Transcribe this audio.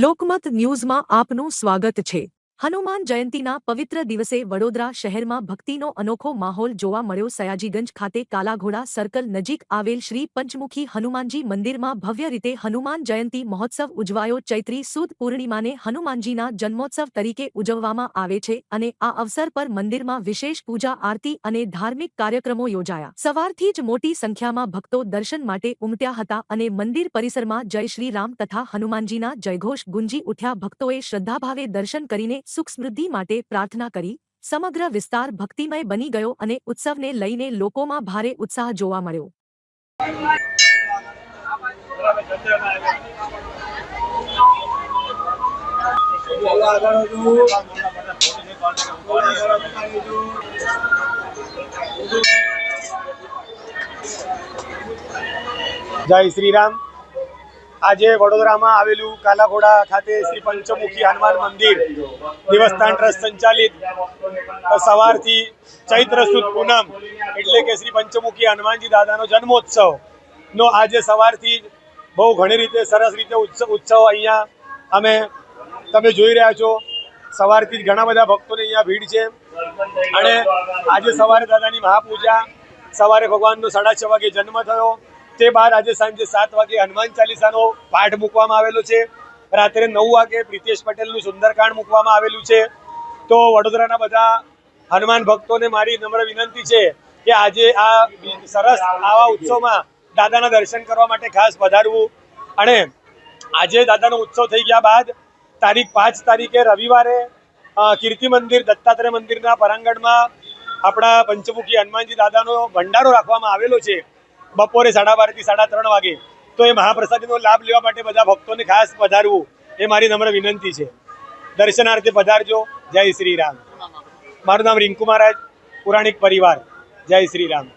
લોકમત ન્યૂઝમાં આપનું સ્વાગત છે। હનુમાન જયંતીના પવિત્ર દિવસે વડોદરા શહેરમાં ભક્તિનો અનોખો માહોલ જોવા મળ્યો। સયાજીગંજ ખાતે કાલાઘોડા સર્કલ નજીક આવેલ શ્રી પંચમુખી હનુમાનજી મંદિરમાં ભવ્ય રીતે હનુમાન જયંતી મહોત્સવ ઉજવાયો। ચૈત્રી સુદ પૂર્ણિમાને હનુમાનજીના જન્મોત્સવ તરીકે ઉજવવામાં આવે છે અને આ અવસર પર મંદિરમાં વિશેષ પૂજા આરતી અને ધાર્મિક કાર્યક્રમો યોજાયા। સવારથી જ મોટી સંખ્યામાં ભક્તો દર્શન માટે ઉમટ્યા હતા અને મંદિર પરિસરમાં જય શ્રી રામ તથા હનુમાનજીના જયઘોષ ગુંજી ઉઠ્યા। ભક્તોએ શ્રદ્ધાભાવે દર્શન કરીને સુખ સમૃદ્ધિ માટે પ્રાર્થના કરી। સમગ્ર વિસ્તાર ભક્તિમય બની ગયો અને ઉત્સવને લઈને લોકોમાં ભારે ઉત્સાહ જોવા મળ્યો। जय श्री राम। आज वडोदरा में आवेलू कालाघोड़ा खाते श्री पंचमुखी हनुमान मंदिर देवस्थान ट्रस्ट संचालित सवारथी चैत्र सुद पूनम एटले के श्री पंचमुखी हनुमानजी दादानो जन्मोत्सव नो आज सवारथी बहु घणी रीते सरस रीते उत्सव अहींया अमे तमे जोई रह्या छो। सवारथी घणा बधा भक्तोनी अहींया भीड़ छे अने आज सवारे दादानी महापूजा सवारे भगवाननो 6:30 वागे जन्म थयो। ते बाद आज सांजे 7 वागे हनुमान चालीसानो पाठ मूकवामां आवेलो छे। रात्रे 9 वागे प्रीतेश पटेलनुं सुंदरकांड मूकवामां आवेलुं छे। तो वडोदराना बधा हनुमान भक्तोने मारी नम्र विनंती छे के आजे आ सरस आवा उत्सवमां दादाना दर्शन करवा माटे खास पधारवुं। अने आजे दादानो उत्सव थई गया बाद तारीख 5 तारीखे रविवारे कीर्ति मंदिर दत्तात्रेय मंदिरना परांगणमां आपणा पंचमुखी हनुमानजी दादानो भंडारो राखवामां आवेलो छे। बपोरे 12:30 થી 3:30 वागे। तो ये महाप्रसादीनो लाभ लेवा माटे बधा भक्तोने खास पधारवुं ए मारी नम्र विनंती छे। दर्शनार्थे पधारजो। जय श्री राम। मारुं नाम रिंकू महाराज, पुराणिक परिवार। जय श्री राम।